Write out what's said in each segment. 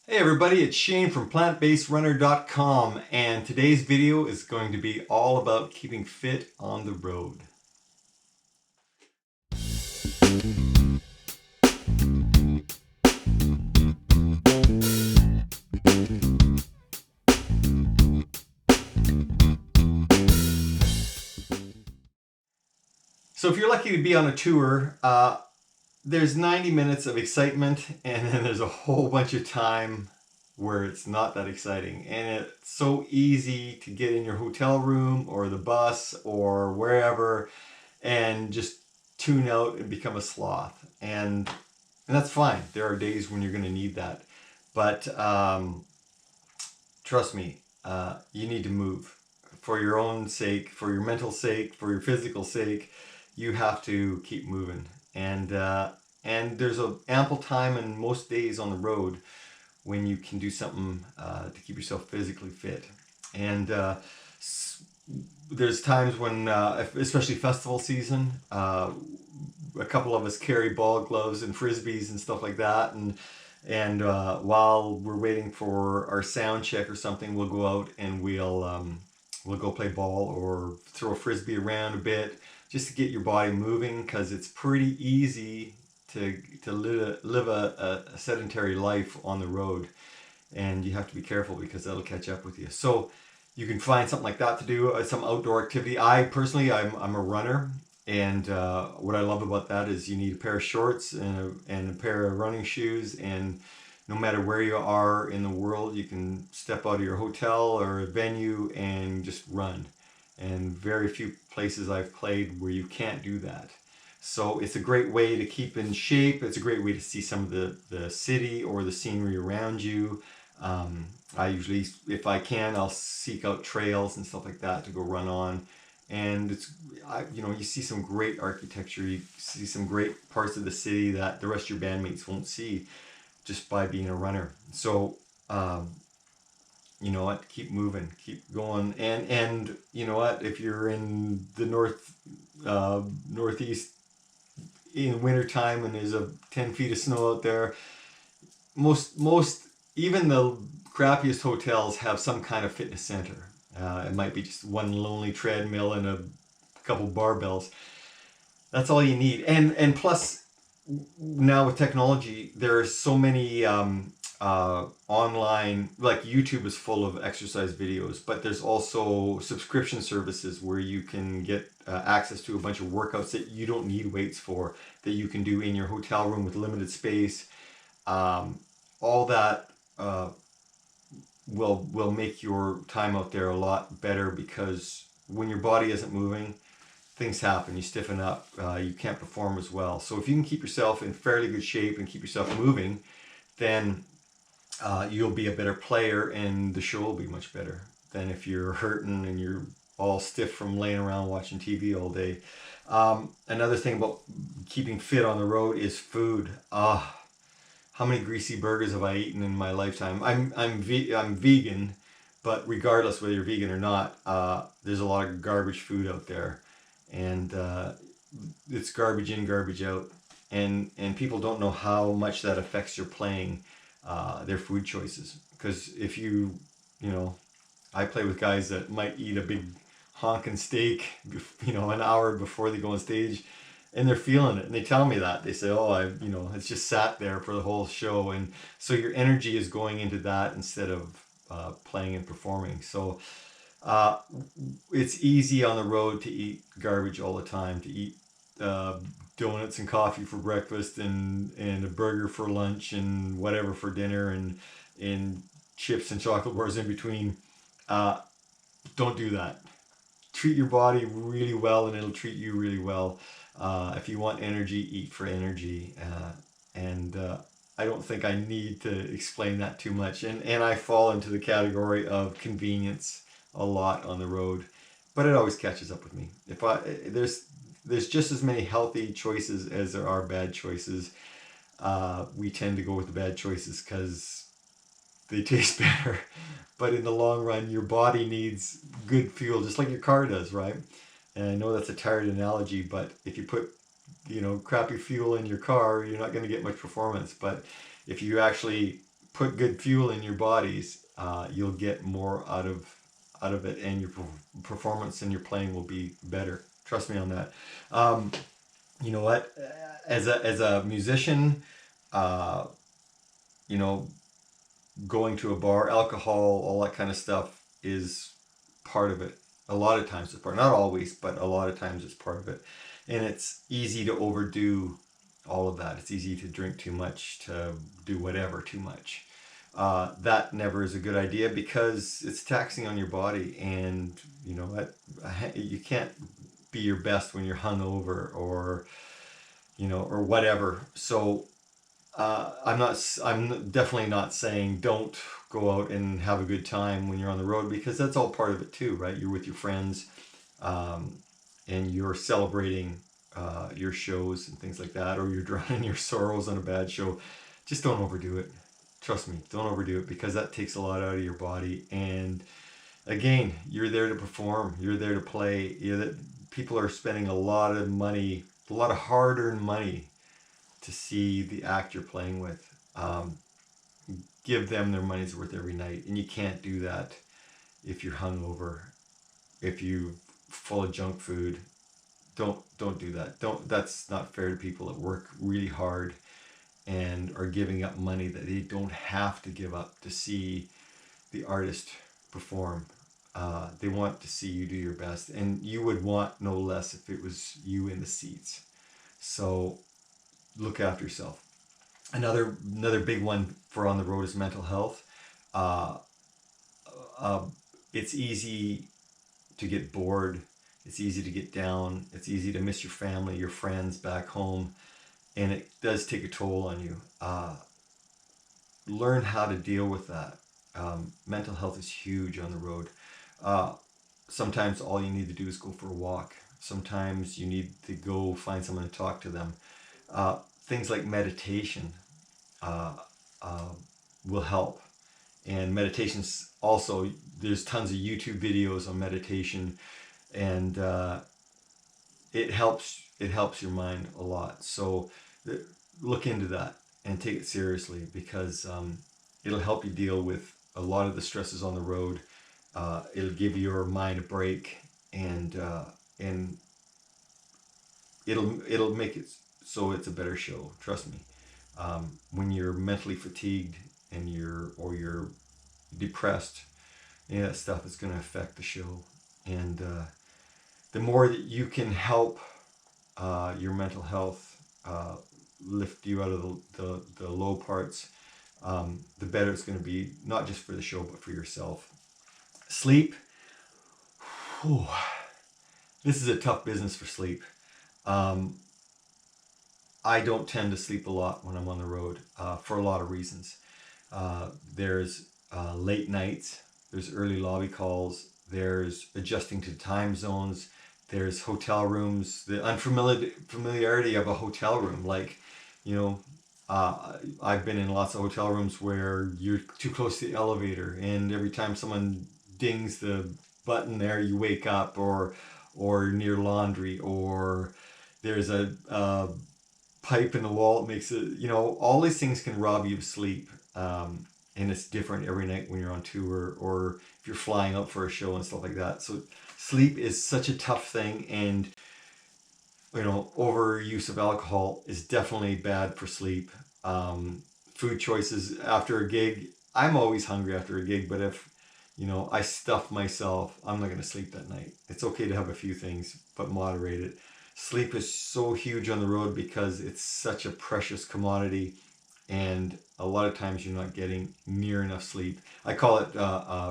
Hey everybody, it's Shane from PlantBasedRunner.com, and today's video is going to be all about keeping fit on the road. So if you're lucky to be on a tour, there's 90 minutes of excitement, and then there's a whole bunch of time where it's not that exciting. And it's so easy to get in your hotel room or the bus or wherever and just tune out and become a sloth. And that's fine. There are days when you're going to need that. But trust me, you need to move for your own sake, for your mental sake, for your physical sake. You have to keep moving. And there's a ample time in most days on the road when you can do something to keep yourself physically fit. And there's times when, especially festival season, a couple of us carry ball gloves and frisbees and stuff like that, and while we're waiting for our sound check or something, we'll go out and we'll go play ball or throw a frisbee around a bit just to get your body moving, because it's pretty easy to live a sedentary life on the road, and you have to be careful because that'll catch up with you. So you can find something like that to do, some outdoor activity. I personally, I'm a runner, and what I love about that is you need a pair of shorts and a pair of running shoes, and no matter where you are in the world, you can step out of your hotel or a venue and just run. And very few places I've played where you can't do that. So it's a great way to keep in shape. It's a great way to see some of the city or the scenery around you. I usually, if I can, I'll seek out trails and stuff like that to go run on. And you see some great architecture. You see some great parts of the city that the rest of your bandmates won't see just by being a runner. So, you know what? Keep moving, keep going, and you know what? If you're in the northeast in wintertime and there's 10 feet of snow out there, most even the crappiest hotels have some kind of fitness center. It might be just one lonely treadmill and a couple barbells. That's all you need. And plus, now with technology, there are so many online, like YouTube is full of exercise videos, but there's also subscription services where you can get access to a bunch of workouts that you don't need weights for, that you can do in your hotel room with limited space. All that will make your time out there a lot better, because when your body isn't moving, things happen. You stiffen up. You can't perform as well. So if you can keep yourself in fairly good shape and keep yourself moving, then you'll be a better player, and the show will be much better than if you're hurting and you're all stiff from laying around watching TV all day. Another thing about keeping fit on the road is food. How many greasy burgers have I eaten in my lifetime? I'm vegan, but regardless whether you're vegan or not, there's a lot of garbage food out there, and it's garbage in, garbage out, and people don't know how much that affects your playing, their food choices. Because if you know, I play with guys that might eat a big honking steak, an hour before they go on stage, and they're feeling it, and they tell me that. They say, oh, it's just sat there for the whole show. And so your energy is going into that instead of playing and performing. So uh, it's easy on the road to eat garbage all the time, to eat donuts and coffee for breakfast, and a burger for lunch, and whatever for dinner, and chips and chocolate bars in between. Uh, don't do that. Treat your body really well, and it'll treat you really well. If you want energy, eat for energy. And I don't think I need to explain that too much. And I fall into the category of convenience a lot on the road, but it always catches up with me. If I there's just as many healthy choices as there are bad choices. We tend to go with the bad choices because they taste better. But in the long run, your body needs good fuel, just like your car does, right? And I know that's a tired analogy, but if you put, crappy fuel in your car, you're not going to get much performance. But if you actually put good fuel in your bodies, you'll get more out of it, and your performance and your playing will be better. Trust me on that. Um, you know what? As a musician, uh, you know, going to a bar, alcohol, all that kind of stuff is part of it. A lot of times it's part, not always, but a lot of times it's part of it. And it's easy to overdo all of that. It's easy to drink too much, to do whatever too much. That never is a good idea because it's taxing on your body, and you know that you can't be your best when you're hungover or or whatever. So I'm definitely not saying don't go out and have a good time when you're on the road, because that's all part of it too, right? You're with your friends, um, and you're celebrating your shows and things like that, or you're drowning your sorrows on a bad show. Just don't overdo it. Trust me, don't overdo it, because that takes a lot out of your body. And again, you're there to perform. You're there to play. People are spending a lot of money, a lot of hard-earned money to see the act you're playing with. Um, Give them their money's worth every night, and you can't do that if you're hungover, if you're full of junk food. Don't do that. Don't. That's not fair to people that work really hard and are giving up money that they don't have to give up to see the artist perform. They want to see you do your best, and you would want no less if it was you in the seats. So look after yourself. Another big one for on the road is mental health. Uh, uh, it's easy to get bored. It's easy to get down. It's easy to miss your family, your friends back home, and it does take a toll on you. Learn how to deal with that. Mental health is huge on the road. Uh, Sometimes all you need to do is go for a walk. Sometimes you need to go find someone to talk to them. Things like meditation uh, uh, will help. And meditations also, there's tons of YouTube videos on meditation, and it helps your mind a lot. So look into that and take it seriously, because it'll help you deal with a lot of the stresses on the road. It'll give your mind a break, and it'll make it so it's a better show. Trust me. When you're mentally fatigued and you're depressed, that stuff is going to affect the show. And the more that you can help your mental health lift you out of the low parts, the better it's going to be, not just for the show, but for yourself. Sleep. Whew, this is a tough business for sleep. Um, I don't tend to sleep a lot when I'm on the road for a lot of reasons. There's late nights, there's early lobby calls, there's adjusting to time zones, there's hotel rooms, the unfamiliarity of a hotel room. Like, you know, I've been in lots of hotel rooms where you're too close to the elevator, and every time someone dings the button there, you wake up, or near laundry, or there's a pipe in the wall. It makes it, all these things can rob you of sleep. And it's different every night when you're on tour, or if you're flying out for a show and stuff like that. So sleep is such a tough thing, and overuse of alcohol is definitely bad for sleep. Food choices after a gig, I'm always hungry after a gig, but if I stuff myself, I'm not going to sleep that night. It's okay to have a few things, but moderate it. Sleep is so huge on the road because it's such a precious commodity, and a lot of times you're not getting near enough sleep. I call it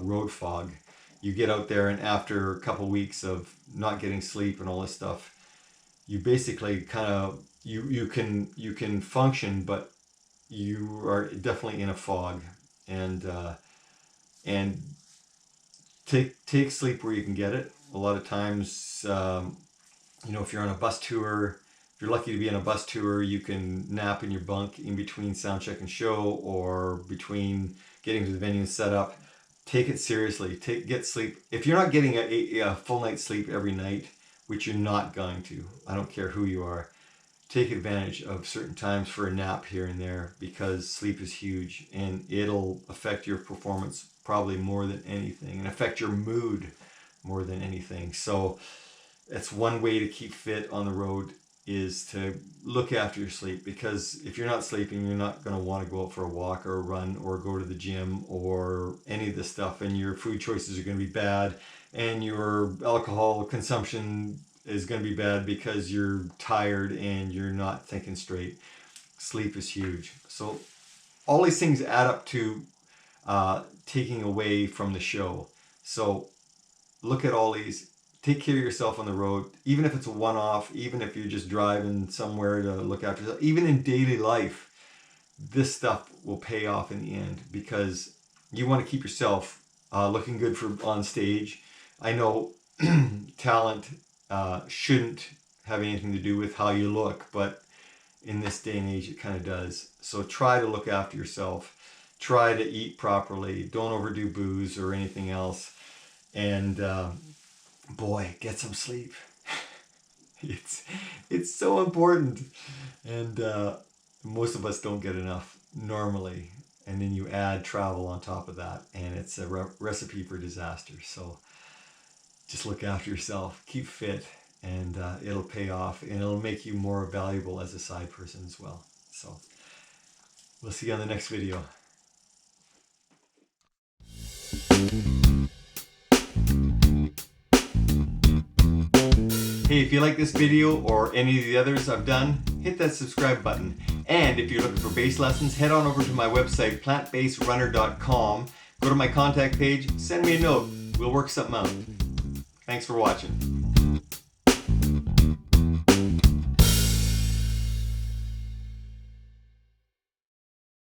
road fog. You get out there, and after a couple weeks of not getting sleep and all this stuff, you basically kind of you can function, but you are definitely in a fog. And take sleep where you can get it. A lot of times, if you're on a bus tour, if you're lucky to be on a bus tour, you can nap in your bunk in between sound check and show, or between getting to the venue and set up. Take it seriously. Get sleep. If you're not getting a full night's sleep every night, which you're not going to, I don't care who you are, take advantage of certain times for a nap here and there, because sleep is huge and it'll affect your performance probably more than anything, and affect your mood more than anything. So that's one way to keep fit on the road, is to look after your sleep, because if you're not sleeping, you're not going to want to go out for a walk or a run or go to the gym or any of this stuff, and your food choices are going to be bad, and your alcohol consumption is going to be bad because you're tired and you're not thinking straight. Sleep is huge. So all these things add up to taking away from the show. So look at all these. Take care of yourself on the road, even if it's a one-off, even if you're just driving somewhere to look after yourself, even in daily life. This stuff will pay off in the end, because you want to keep yourself looking good for on stage. I know talent shouldn't have anything to do with how you look, but in this day and age it kind of does. So try to look after yourself. Try to eat properly. Don't overdo booze or anything else. And boy, get some sleep. It's so important. And most of us don't get enough normally. And then you add travel on top of that, and it's a recipe for disaster. So just look after yourself, keep fit, and it'll pay off, and it'll make you more valuable as a side person as well. So we'll see you on the next video. Hey, if you like this video or any of the others I've done, hit that subscribe button. And if you're looking for bass lessons, head on over to my website, plantbassrunner.com. Go to my contact page, send me a note. We'll work something out. Thanks for watching.